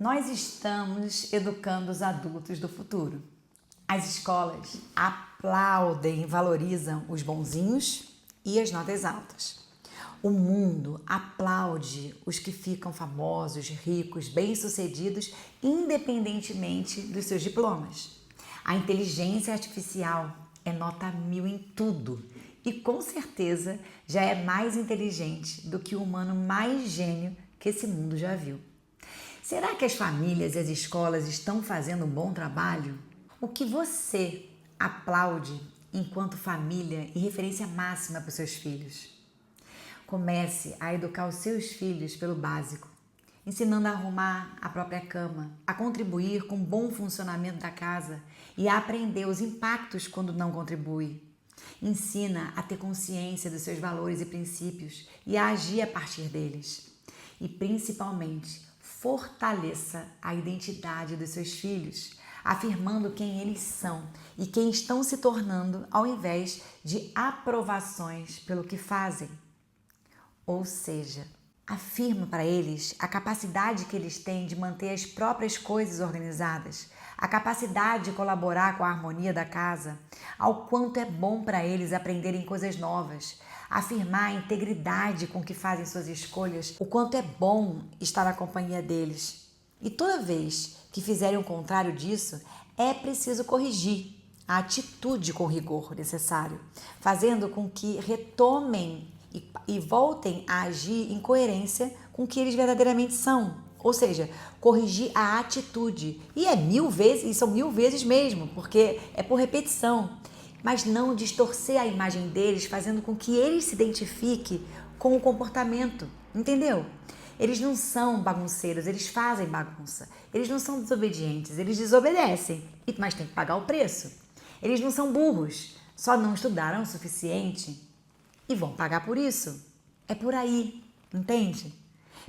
Nós estamos educando os adultos do futuro. As escolas aplaudem e valorizam os bonzinhos e as notas altas. O mundo aplaude os que ficam famosos, ricos, bem-sucedidos, independentemente dos seus diplomas. A inteligência artificial é nota 1000 em tudo e com certeza já é mais inteligente do que o humano mais gênio que esse mundo já viu. Será que as famílias e as escolas estão fazendo um bom trabalho? O que você aplaude enquanto família e referência máxima para os seus filhos? Comece a educar os seus filhos pelo básico, ensinando a arrumar a própria cama, a contribuir com o bom funcionamento da casa e a aprender os impactos quando não contribui. Ensina a ter consciência dos seus valores e princípios e a agir a partir deles. E principalmente, fortaleça a identidade dos seus filhos, afirmando quem eles são e quem estão se tornando ao invés de aprovações pelo que fazem. Ou seja, afirma para eles a capacidade que eles têm de manter as próprias coisas organizadas, a capacidade de colaborar com a harmonia da casa, ao quanto é bom para eles aprenderem coisas novas, afirmar a integridade com que fazem suas escolhas, o quanto é bom estar na companhia deles. E toda vez que fizerem o contrário disso, é preciso corrigir a atitude com rigor necessário, fazendo com que retomem e voltem a agir em coerência com o que eles verdadeiramente são. Ou seja, corrigir a atitude. E é 1000 vezes, e são 1000 vezes mesmo, porque é por repetição. Mas não distorcer a imagem deles, fazendo com que eles se identifiquem com o comportamento. Entendeu? Eles não são bagunceiros, eles fazem bagunça. Eles não são desobedientes, eles desobedecem, mas tem que pagar o preço. Eles não são burros, só não estudaram o suficiente e vão pagar por isso. É por aí, entende?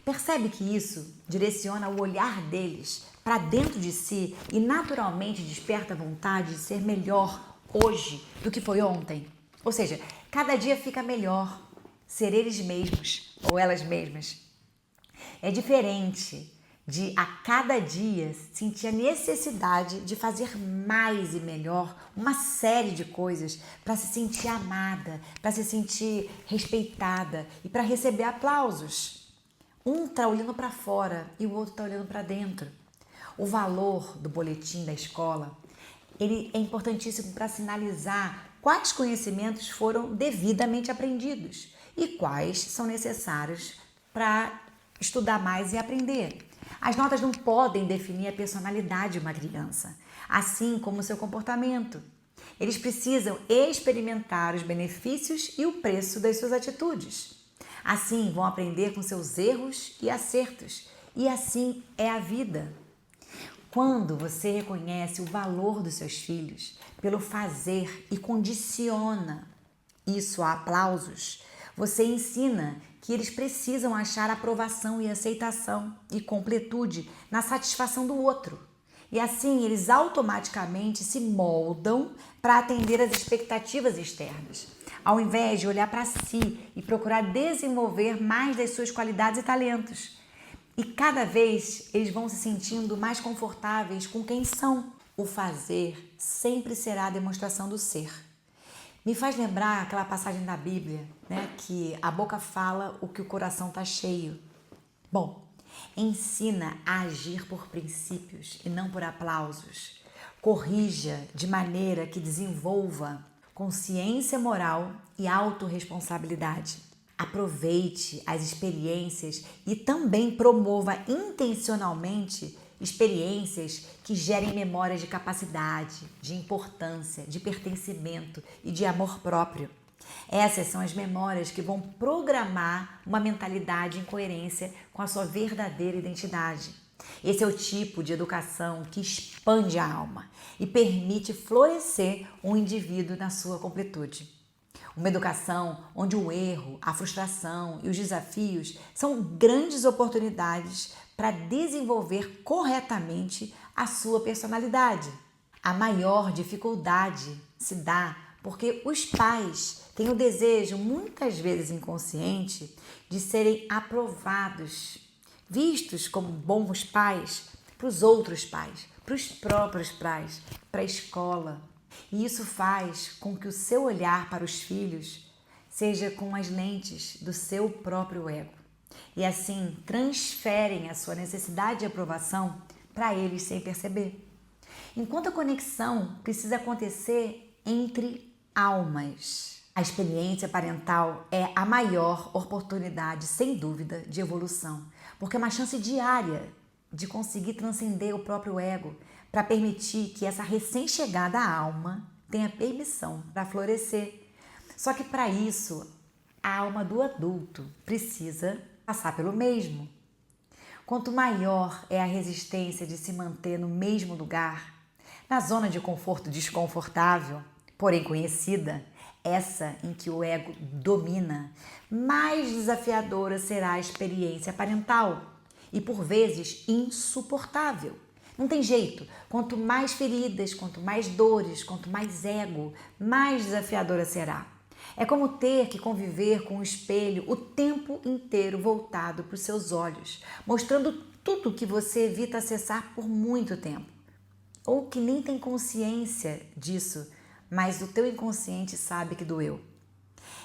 Percebe que isso direciona o olhar deles para dentro de si e naturalmente desperta a vontade de ser melhor hoje do que foi ontem. Ou seja, cada dia fica melhor ser eles mesmos ou elas mesmas. É diferente de a cada dia sentir a necessidade de fazer mais e melhor uma série de coisas para se sentir amada, para se sentir respeitada e para receber aplausos. Um está olhando para fora e o outro está olhando para dentro. O valor do boletim da escola, ele é importantíssimo para sinalizar quais conhecimentos foram devidamente aprendidos e quais são necessários para estudar mais e aprender. As notas não podem definir a personalidade de uma criança, assim como o seu comportamento. Eles precisam experimentar os benefícios e o preço das suas atitudes. Assim vão aprender com seus erros e acertos, e assim é a vida. Quando você reconhece o valor dos seus filhos pelo fazer e condiciona isso a aplausos, você ensina que eles precisam achar aprovação e aceitação e completude na satisfação do outro. E assim eles automaticamente se moldam para atender às expectativas externas, ao invés de olhar para si e procurar desenvolver mais das suas qualidades e talentos. E cada vez eles vão se sentindo mais confortáveis com quem são. O fazer sempre será a demonstração do ser. Me faz lembrar aquela passagem da Bíblia, né, que a boca fala o que o coração está cheio. Bom, ensina a agir por princípios e não por aplausos. Corrija de maneira que desenvolva consciência moral e autorresponsabilidade. Aproveite as experiências e também promova intencionalmente experiências que gerem memórias de capacidade, de importância, de pertencimento e de amor próprio. Essas são as memórias que vão programar uma mentalidade em coerência com a sua verdadeira identidade. Esse é o tipo de educação que expande a alma e permite florescer um indivíduo na sua completude. Uma educação onde o erro, a frustração e os desafios são grandes oportunidades para desenvolver corretamente a sua personalidade. A maior dificuldade se dá porque os pais têm o desejo, muitas vezes inconsciente, de serem aprovados, vistos como bons pais, para os outros pais, para os próprios pais, para a escola. E isso faz com que o seu olhar para os filhos seja com as lentes do seu próprio ego. E assim transferem a sua necessidade de aprovação para eles sem perceber. Enquanto a conexão precisa acontecer entre almas. A experiência parental é a maior oportunidade, sem dúvida, de evolução, porque é uma chance diária de conseguir transcender o próprio ego para permitir que essa recém-chegada alma tenha permissão para florescer. Só que para isso, a alma do adulto precisa passar pelo mesmo. Quanto maior é a resistência de se manter no mesmo lugar, na zona de conforto desconfortável, porém conhecida, essa em que o ego domina, mais desafiadora será a experiência parental e, por vezes, insuportável. Não tem jeito. Quanto mais feridas, quanto mais dores, quanto mais ego, mais desafiadora será. É como ter que conviver com o espelho o tempo inteiro voltado para os seus olhos, mostrando tudo que você evita acessar por muito tempo. Ou que nem tem consciência disso, mas o teu inconsciente sabe que doeu.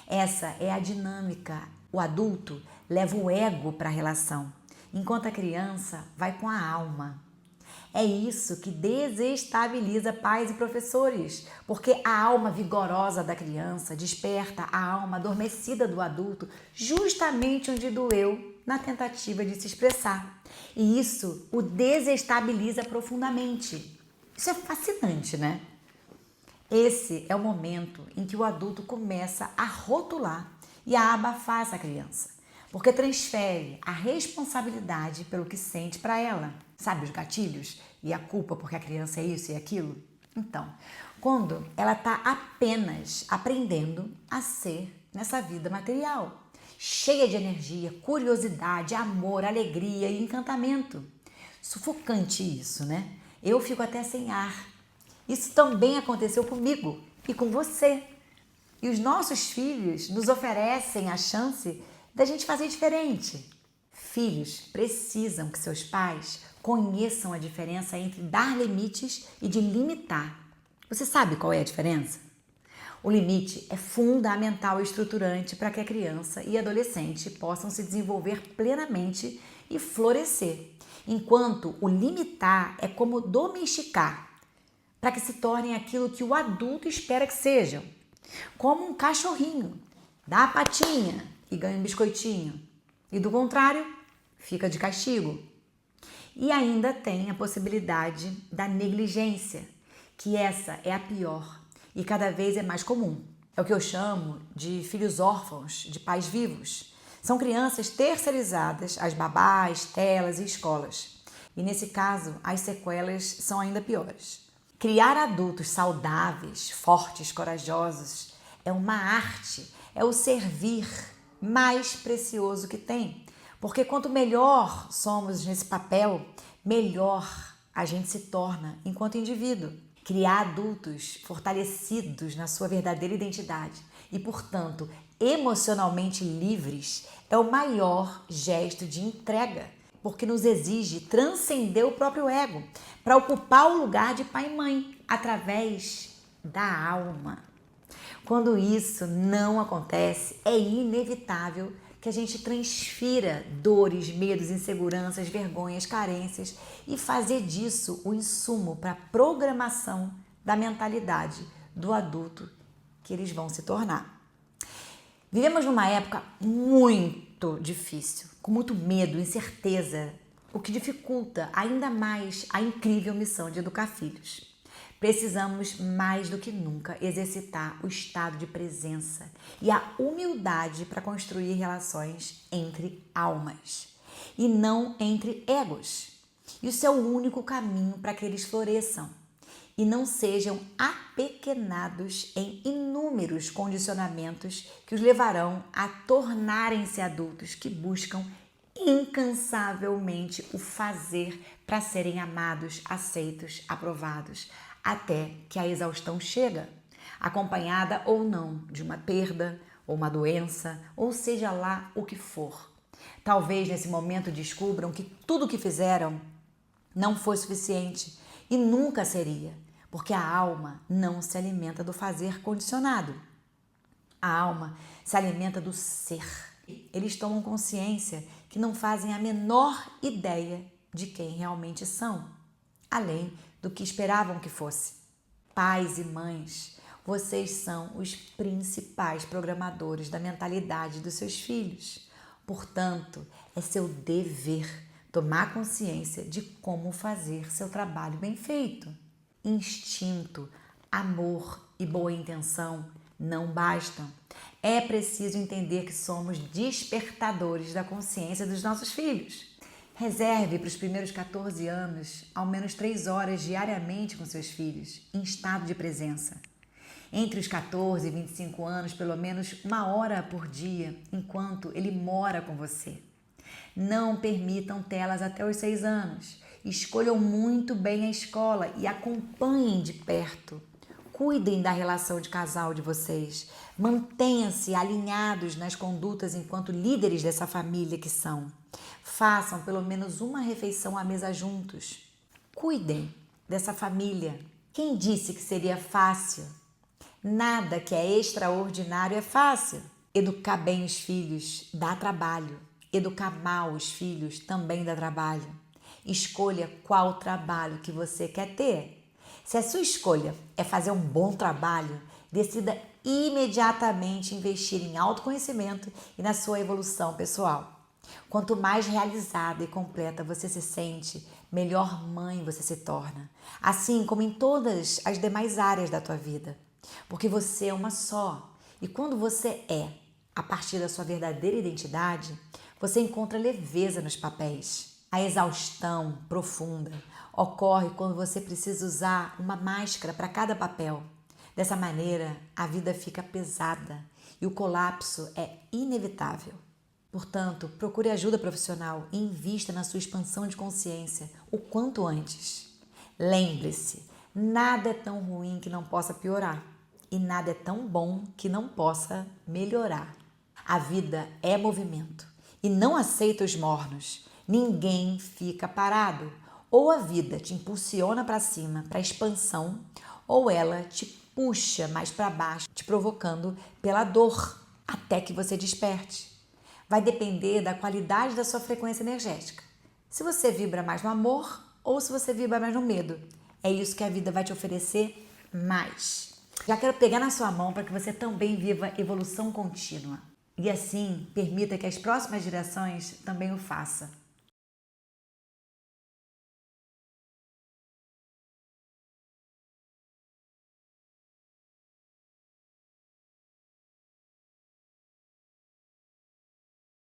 Essa é a dinâmica. O adulto leva o ego para a relação, enquanto a criança vai com a alma. É isso que desestabiliza pais e professores, porque a alma vigorosa da criança desperta a alma adormecida do adulto justamente onde doeu na tentativa de se expressar. E isso o desestabiliza profundamente. Isso é fascinante, né? Esse é o momento em que o adulto começa a rotular e a abafar essa criança, porque transfere a responsabilidade pelo que sente para ela. Sabe os gatilhos? E a culpa porque a criança é isso e aquilo? Então, quando ela está apenas aprendendo a ser nessa vida material, cheia de energia, curiosidade, amor, alegria e encantamento. Sufocante isso, né? Eu fico até sem ar. Isso também aconteceu comigo e com você. E os nossos filhos nos oferecem a chance da gente fazer diferente. Filhos precisam que seus pais conheçam a diferença entre dar limites e de limitar. Você sabe qual é a diferença? O limite é fundamental e estruturante para que a criança e adolescente possam se desenvolver plenamente e florescer, enquanto o limitar é como domesticar, para que se tornem aquilo que o adulto espera que sejam. Como um cachorrinho, dá a patinha e ganha um biscoitinho. E do contrário, fica de castigo. E ainda tem a possibilidade da negligência, que essa é a pior e cada vez é mais comum. É o que eu chamo de filhos órfãos de pais vivos. São crianças terceirizadas às babás, telas e escolas. E nesse caso, as sequelas são ainda piores. Criar adultos saudáveis, fortes, corajosos é uma arte, é o servir mais precioso que tem. Porque quanto melhor somos nesse papel, melhor a gente se torna enquanto indivíduo. Criar adultos fortalecidos na sua verdadeira identidade e, portanto, emocionalmente livres é o maior gesto de entrega, porque nos exige transcender o próprio ego para ocupar o lugar de pai e mãe através da alma. Quando isso não acontece, é inevitável que a gente transfira dores, medos, inseguranças, vergonhas, carências e fazer disso o insumo para a programação da mentalidade do adulto que eles vão se tornar. Vivemos numa época muito difícil, com muito medo, incerteza, o que dificulta ainda mais a incrível missão de educar filhos. Precisamos mais do que nunca exercitar o estado de presença e a humildade para construir relações entre almas e não entre egos. Isso é o único caminho para que eles floresçam e não sejam apequenados em inúmeros condicionamentos que os levarão a tornarem-se adultos que buscam incansavelmente o fazer para serem amados, aceitos, aprovados, até que a exaustão chega, acompanhada ou não de uma perda ou uma doença, ou seja lá o que for. Talvez nesse momento descubram que tudo o que fizeram Não foi suficiente e nunca seria, porque a alma não se alimenta do fazer condicionado. A alma se alimenta do ser. Eles tomam consciência que não fazem a menor ideia de quem realmente são, além do que esperavam que fosse. Pais e mães, vocês são os principais programadores da mentalidade dos seus filhos. Portanto, é seu dever tomar consciência de como fazer seu trabalho bem feito. Instinto, amor e boa intenção não bastam. É preciso entender que somos despertadores da consciência dos nossos filhos. Reserve para os primeiros 14 anos ao menos 3 horas diariamente com seus filhos, em estado de presença. Entre os 14 e 25 anos, pelo menos 1 hora por dia, enquanto ele mora com você. Não permitam telas até os 6 anos. Escolham muito bem a escola e acompanhem de perto. Cuidem da relação de casal de vocês. Mantenham-se alinhados nas condutas enquanto líderes dessa família que são. Façam pelo menos uma refeição à mesa juntos. Cuidem dessa família. Quem disse que seria fácil? Nada que é extraordinário é fácil. Educar bem os filhos dá trabalho. Educar mal os filhos também dá trabalho. Escolha qual trabalho que você quer ter. Se a sua escolha é fazer um bom trabalho, decida imediatamente investir em autoconhecimento e na sua evolução pessoal. Quanto mais realizada e completa você se sente, melhor mãe você se torna, assim como em todas as demais áreas da tua vida. Porque você é uma só, e quando você é, a partir da sua verdadeira identidade, você encontra leveza nos papéis. A exaustão profunda ocorre quando você precisa usar uma máscara para cada papel. Dessa maneira, a vida fica pesada e o colapso é inevitável. Portanto, procure ajuda profissional e invista na sua expansão de consciência o quanto antes. Lembre-se, nada é tão ruim que não possa piorar e nada é tão bom que não possa melhorar. A vida é movimento e não aceita os mornos. Ninguém fica parado. Ou a vida te impulsiona para cima, para a expansão, ou ela te puxa mais para baixo, te provocando pela dor, até que você desperte. Vai depender da qualidade da sua frequência energética. Se você vibra mais no amor ou se você vibra mais no medo. É isso que a vida vai te oferecer mais. Já quero pegar na sua mão para que você também viva evolução contínua. E assim, permita que as próximas gerações também o façam.